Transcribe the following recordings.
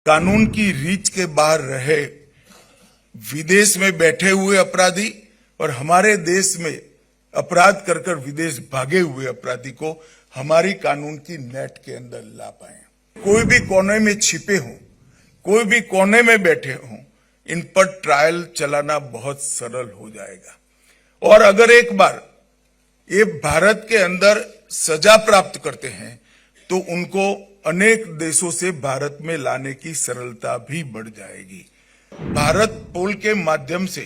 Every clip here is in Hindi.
कानून की रीच के बाहर रहे विदेश में बैठे हुए अपराधी और हमारे देश में अपराध कर कर विदेश भागे हुए अपराधी को हमारी कानून की नेट के अंदर ला पाए। कोई भी कोने में छिपे हों, कोई भी कोने में बैठे हों, इन पर ट्रायल चलाना बहुत सरल हो जाएगा। और अगर एक बार ये भारत के अंदर सजा प्राप्त करते हैं तो उनको अनेक देशों से भारत में लाने की सरलता भी बढ़ जाएगी। भारत पोल के माध्यम से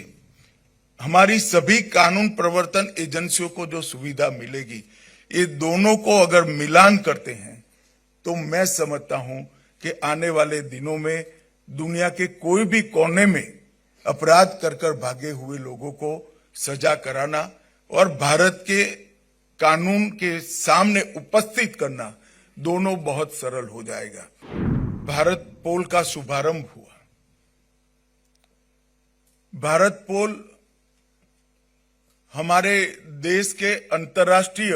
हमारी सभी कानून प्रवर्तन एजेंसियों को जो सुविधा मिलेगी, ये दोनों को अगर मिलान करते हैं तो मैं समझता हूं कि आने वाले दिनों में दुनिया के कोई भी कोने में अपराध कर कर भागे हुए लोगों को सजा कराना और भारत के कानून के सामने उपस्थित करना दोनों बहुत सरल हो जाएगा। भारत पोल का शुभारंभ हुआ। भारत पोल हमारे देश के अंतर्राष्ट्रीय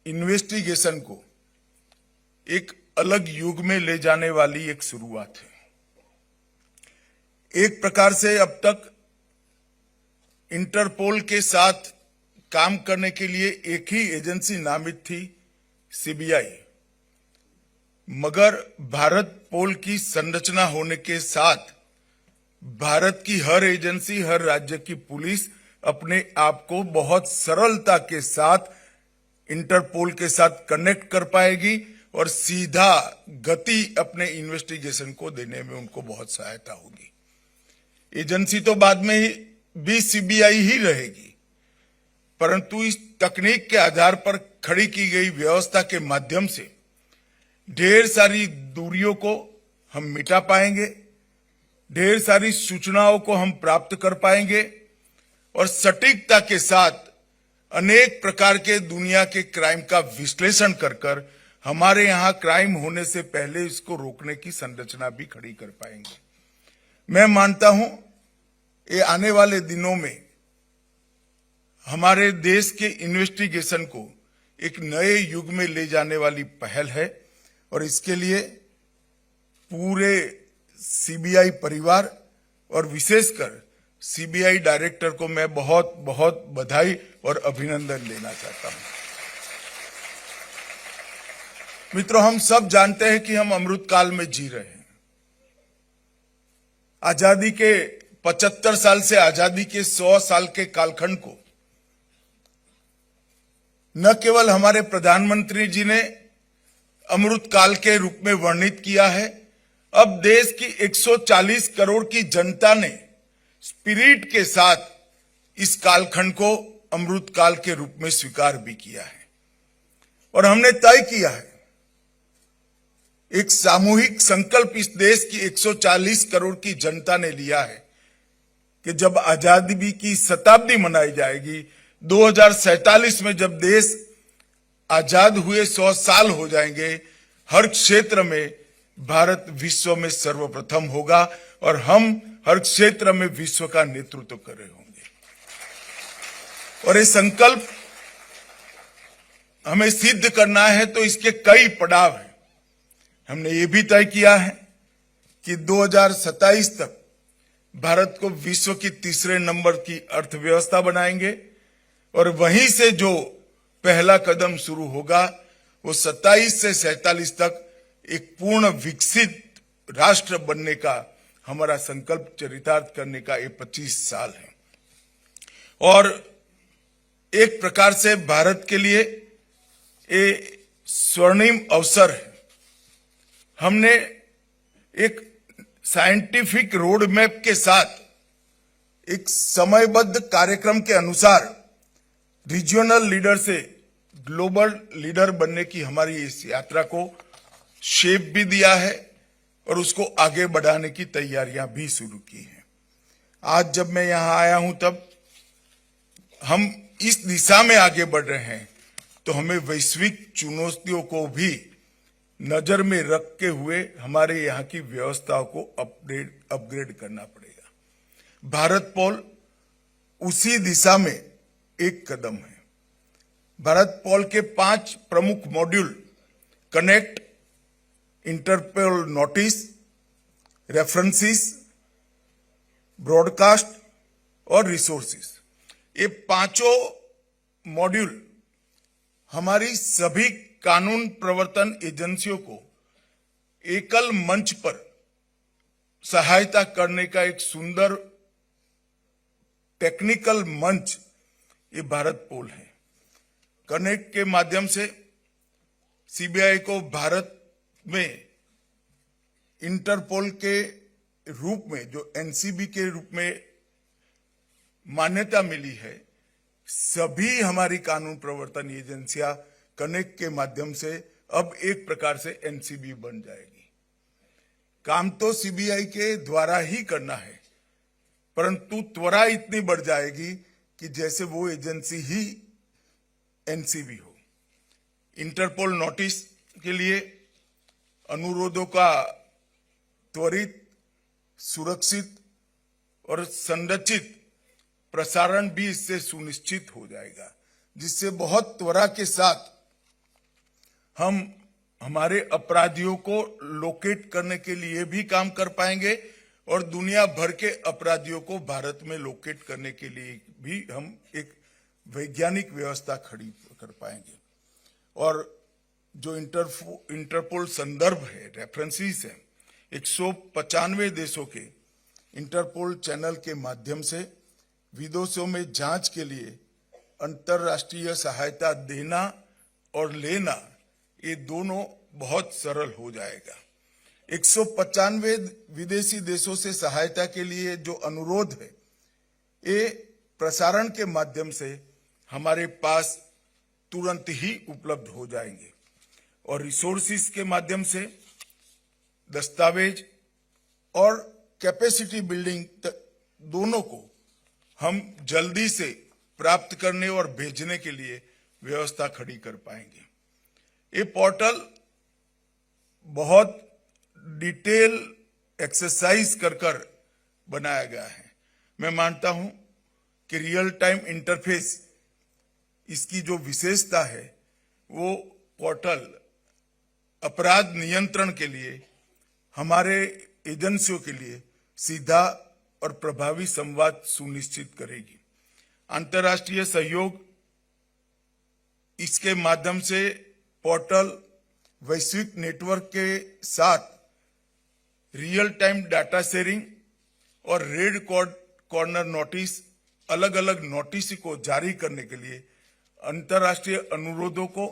इन्वेस्टिगेशन को एक अलग युग में ले जाने वाली एक शुरुआत है। एक प्रकार से अब तक इंटरपोल के साथ काम करने के लिए एक ही एजेंसी नामित थी, सीबीआई। मगर भारत पोल की संरचना होने के साथ भारत की हर एजेंसी, हर राज्य की पुलिस अपने आप को बहुत सरलता के साथ इंटरपोल के साथ कनेक्ट कर पाएगी और सीधा गति अपने इन्वेस्टिगेशन को देने में उनको बहुत सहायता होगी। एजेंसी तो बाद में भी सीबीआई ही रहेगी, परंतु इस तकनीक के आधार पर खड़ी की गई व्यवस्था के माध्यम से ढेर सारी दूरियों को हम मिटा पाएंगे, ढेर सारी सूचनाओं को हम प्राप्त कर पाएंगे और सटीकता के साथ अनेक प्रकार के दुनिया के क्राइम का विश्लेषण कर कर हमारे यहां क्राइम होने से पहले इसको रोकने की संरचना भी खड़ी कर पाएंगे। मैं मानता हूं ये आने वाले दिनों में हमारे देश के इन्वेस्टिगेशन को एक नए युग में ले जाने वाली पहल है और इसके लिए पूरे सीबीआई परिवार और विशेषकर सीबीआई डायरेक्टर को मैं बहुत बहुत बधाई और अभिनंदन देना चाहता हूं। मित्रों, हम सब जानते हैं कि हम अमृत काल में जी रहे हैं। आजादी के 75 साल से आजादी के 100 साल के कालखंड को न केवल हमारे प्रधानमंत्री जी ने अमृत काल के रूप में वर्णित किया है, अब देश की 140 करोड़ की जनता ने स्पिरिट के साथ इस कालखंड को अमृत काल के रूप में स्वीकार भी किया है। और हमने तय किया है, एक सामूहिक संकल्प इस देश की 140 करोड़ की जनता ने लिया है कि जब आजादी की शताब्दी मनाई जाएगी, 2047 में जब देश आजाद हुए 100 साल हो जाएंगे, हर क्षेत्र में भारत विश्व में सर्वप्रथम होगा और हम हर क्षेत्र में विश्व का नेतृत्व कर रहे होंगे। और ये संकल्प हमें सिद्ध करना है तो इसके कई पड़ाव हैं। हमने ये भी तय किया है कि 2027 तक भारत को विश्व की तीसरे नंबर की अर्थव्यवस्था बनाएंगे और वहीं से जो पहला कदम शुरू होगा वो 27 से 47 तक एक पूर्ण विकसित राष्ट्र बनने का हमारा संकल्प चरितार्थ करने का ये 25 साल है। और एक प्रकार से भारत के लिए ये स्वर्णिम अवसर है। हमने एक साइंटिफिक रोड मैप के साथ एक समयबद्ध कार्यक्रम के अनुसार रीजनल लीडर से ग्लोबल लीडर बनने की हमारी इस यात्रा को शेप भी दिया है और उसको आगे बढ़ाने की तैयारियां भी शुरू की हैं। आज जब मैं यहां आया हूं तब हम इस दिशा में आगे बढ़ रहे हैं तो हमें वैश्विक चुनौतियों को भी नजर में रखते हुए हमारे यहाँ की व्यवस्थाओं को अपग्रेड करना पड़ेगा। भारत पोल उसी दिशा में एक कदम है। भारत पोल के 5 प्रमुख module connect, Interpol notice, references, broadcast और रिसोर्सेस। ये पांचों मॉड्यूल हमारी सभी कानून प्रवर्तन एजेंसियों को एकल मंच पर सहायता करने का एक सुंदर टेक्निकल मंच ये भारत पोल है। कनेक्ट के माध्यम से सीबीआई को भारत में इंटरपोल के रूप में, जो एनसीबी के रूप में मान्यता मिली है, सभी हमारी कानून प्रवर्तन एजेंसियां कनेक्ट के माध्यम से अब एक प्रकार से एनसीबी बन जाएगी। काम तो सीबीआई के द्वारा ही करना है, परंतु त्वरा इतनी बढ़ जाएगी कि जैसे वो एजेंसी ही एनसीबी हो। इंटरपोल नोटिस के लिए अनुरोधों का त्वरित, सुरक्षित और संरचित प्रसारण भी इससे सुनिश्चित हो जाएगा, जिससे बहुत त्वरा के साथ हम हमारे अपराधियों को लोकेट करने के लिए भी काम कर पाएंगे और दुनिया भर के अपराधियों को भारत में लोकेट करने के लिए भी हम एक वैज्ञानिक व्यवस्था खड़ी कर पाएंगे। और जो इंटरपोल संदर्भ है, रेफरेंसेस है, 195 देशों के इंटरपोल चैनल के माध्यम से विदेशों में जांच के लिए अंतर्राष्ट्रीय सहायता देना और लेना, ये दोनों बहुत सरल हो जाएगा। 195 विदेशी देशों से सहायता के लिए जो अनुरोध है, ये प्रसारण के माध्यम से हमारे पास तुरंत ही उपलब्ध हो जाएंगे। और रिसोर्सेस के माध्यम से दस्तावेज और कैपेसिटी बिल्डिंग दोनों को हम जल्दी से प्राप्त करने और भेजने के लिए व्यवस्था खड़ी कर पाएंगे। ये पोर्टल बहुत डिटेल एक्सरसाइज कर बनाया गया है। मैं मानता हूं कि रियल टाइम इंटरफेस, इसकी जो विशेषता है, वो पोर्टल अपराध नियंत्रण के लिए, हमारे एजेंसियों के लिए सीधा और प्रभावी संवाद सुनिश्चित करेगी। अंतर्राष्ट्रीय सहयोग, इसके माध्यम से पोर्टल वैश्विक नेटवर्क के साथ रियल टाइम डाटा शेयरिंग और रेड कॉर्नर नोटिस, अलग अलग नोटिस को जारी करने के लिए अंतर्राष्ट्रीय अनुरोधों को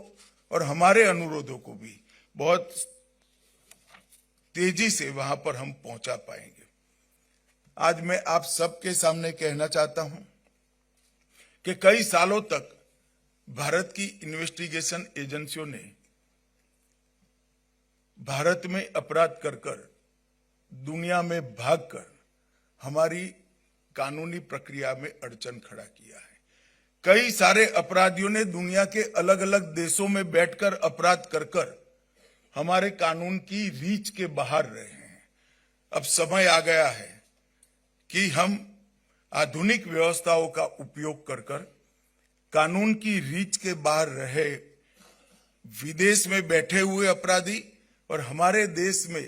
और हमारे अनुरोधों को भी बहुत तेजी से वहां पर हम पहुंचा पाएंगे। आज मैं आप सबके सामने कहना चाहता हूं कि कई सालों तक भारत की इन्वेस्टिगेशन एजेंसियों ने भारत में अपराध कर दुनिया में भागकर हमारी कानूनी प्रक्रिया में अड़चन खड़ा किया है। कई सारे अपराधियों ने दुनिया के अलग अलग देशों में बैठकर अपराध कर हमारे कानून की रीच के बाहर रहे हैं। अब समय आ गया है कि हम आधुनिक व्यवस्थाओं का उपयोग कर कानून की रीच के बाहर रहे विदेश में बैठे हुए अपराधी और हमारे देश में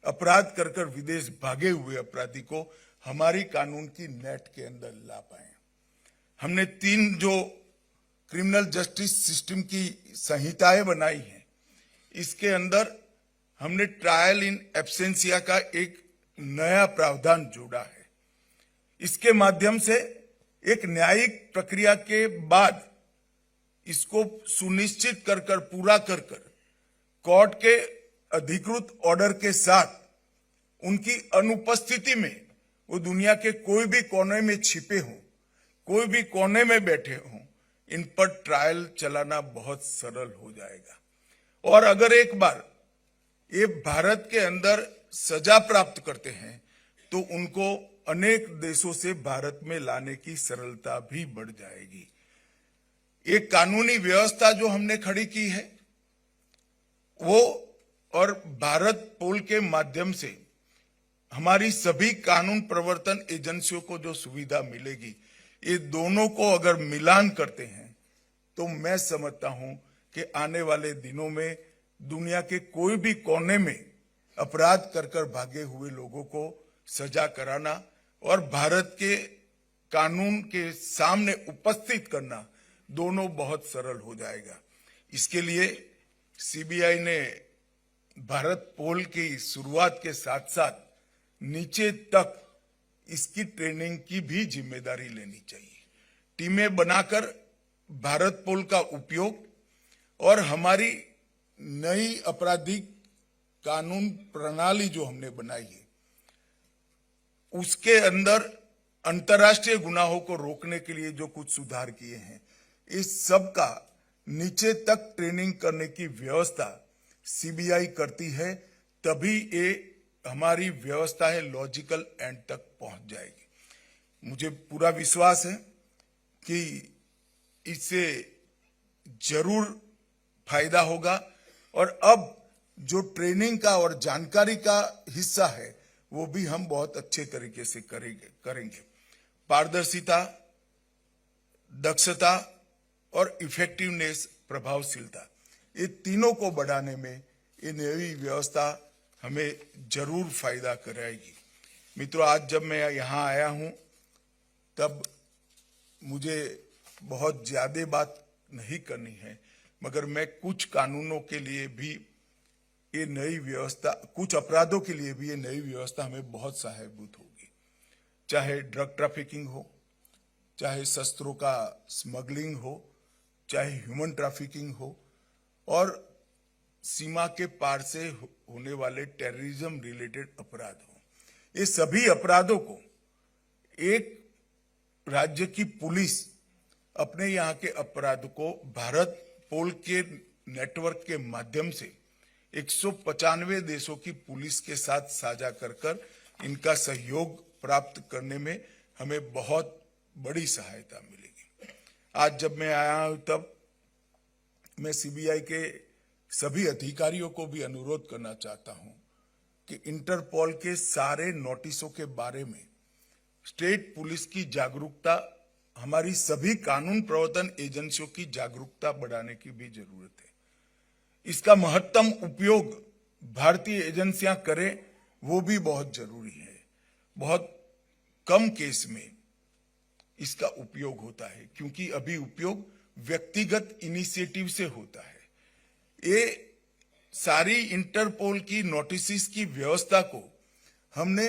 अपराध कर विदेश भागे हुए अपराधी को हमारी कानून की नेट के अंदर ला पाए। हमने 3 जो क्रिमिनल जस्टिस सिस्टम की संहिताएं बनाई हैं, इसके अंदर हमने ट्रायल इन एब्सेंसिया का एक नया प्रावधान जोड़ा है। इसके माध्यम से एक न्यायिक प्रक्रिया के बाद इसको सुनिश्चित कर पूरा कर कोर्ट के अधिकृत ऑर्डर के साथ उनकी अनुपस्थिति में वो दुनिया के कोई भी कोने में छिपे हों, कोई भी कोने में बैठे हों, इन पर ट्रायल चलाना बहुत सरल हो जाएगा। और अगर एक बार ये भारत के अंदर सजा प्राप्त करते हैं तो उनको अनेक देशों से भारत में लाने की सरलता भी बढ़ जाएगी। एक कानूनी व्यवस्था जो हमने खड़ी की है वो और भारत पोल के माध्यम से हमारी सभी कानून प्रवर्तन एजेंसियों को जो सुविधा मिलेगी, ये दोनों को अगर मिलान करते हैं तो मैं समझता हूं कि आने वाले दिनों में दुनिया के कोई भी कोने में अपराध कर भागे हुए लोगों को सजा कराना और भारत के कानून के सामने उपस्थित करना, दोनों बहुत सरल हो जाएगा। इसके लिए सीबीआई ने भारत पोल की शुरुआत के साथ साथ नीचे तक इसकी ट्रेनिंग की भी जिम्मेदारी लेनी चाहिए। टीमें बनाकर भारत पोल का उपयोग और हमारी नई आपराधिक कानून प्रणाली जो हमने बनाई है, उसके अंदर अंतर्राष्ट्रीय गुनाहों को रोकने के लिए जो कुछ सुधार किए हैं, इस सब का नीचे तक ट्रेनिंग करने की व्यवस्था सीबीआई करती है, तभी ये हमारी व्यवस्था है लॉजिकल एंड तक पहुंच जाएगी। मुझे पूरा विश्वास है कि इससे जरूर फायदा होगा और अब जो ट्रेनिंग का और जानकारी का हिस्सा है वो भी हम बहुत अच्छे तरीके से करेंगे। पारदर्शिता, दक्षता और इफेक्टिवनेस, प्रभावशीलता, ये तीनों को बढ़ाने में ये नई व्यवस्था हमें जरूर फायदा कराएगी। मित्रों, आज जब मैं यहाँ आया हूँ तब मुझे बहुत ज्यादा बात नहीं करनी है, मगर मैं कुछ कानूनों के लिए भी ये नई व्यवस्था, कुछ अपराधों के लिए भी ये नई व्यवस्था हमें बहुत सहायभूत होगी। चाहे ड्रग ट्रैफिकिंग हो, चाहे शस्त्रों का स्मगलिंग हो, चाहे ह्यूमन ट्रैफिकिंग हो और सीमा के पार से होने वाले टेररिज्म रिलेटेड अपराध हो, ये सभी अपराधों को एक राज्य की पुलिस अपने यहाँ के अपराध को भारत पोल के नेटवर्क के माध्यम से 195 देशों की पुलिस के साथ साझा कर इनका सहयोग प्राप्त करने में हमें बहुत बड़ी सहायता मिलेगी। आज जब मैं आया हूं तब मैं सीबीआई के सभी अधिकारियों को भी अनुरोध करना चाहता हूं कि इंटरपोल के सारे नोटिसों के बारे में स्टेट पुलिस की जागरूकता, हमारी सभी कानून प्रवर्तन एजेंसियों की जागरूकता बढ़ाने की भी जरूरत है। इसका महत्तम उपयोग भारतीय एजेंसियां करें, वो भी बहुत जरूरी है। बहुत कम केस में इसका उपयोग होता है, क्योंकि अभी उपयोग व्यक्तिगत इनिशिएटिव से होता है। ये सारी इंटरपोल की नोटिस की व्यवस्था को हमने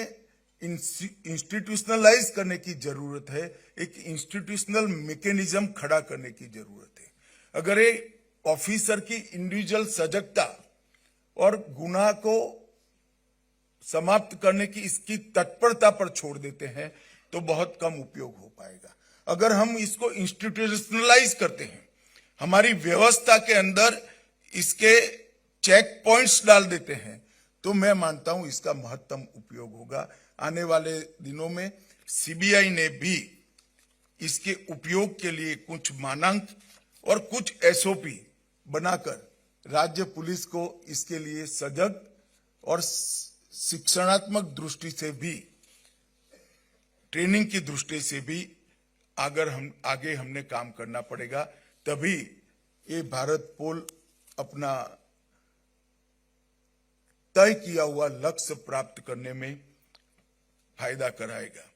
इंस्टीट्यूशनलाइज करने की जरूरत है, एक इंस्टीट्यूशनल मैकेनिज्म खड़ा करने की जरूरत है। अगर ये ऑफिसर की इंडिविजुअल सजगता और गुनाह को समाप्त करने की इसकी तत्परता पर छोड़ देते हैं तो बहुत कम उपयोग हो पाएगा। अगर हम इसको इंस्टीट्यूशनलाइज करते हैं, हमारी व्यवस्था के अंदर इसके चेक पॉइंट्स डाल देते हैं, तो मैं मानता हूं इसका महत्तम उपयोग होगा। आने वाले दिनों में सीबीआई ने भी इसके उपयोग के लिए कुछ मानक और कुछ एसओपी बनाकर राज्य पुलिस को इसके लिए सजग और शिक्षणात्मक दृष्टि से भी, ट्रेनिंग की दृष्टि से भी आगे हमने काम करना पड़ेगा, तभी ये भारत पोल अपना तय किया हुआ लक्ष्य प्राप्त करने में फायदा कराएगा।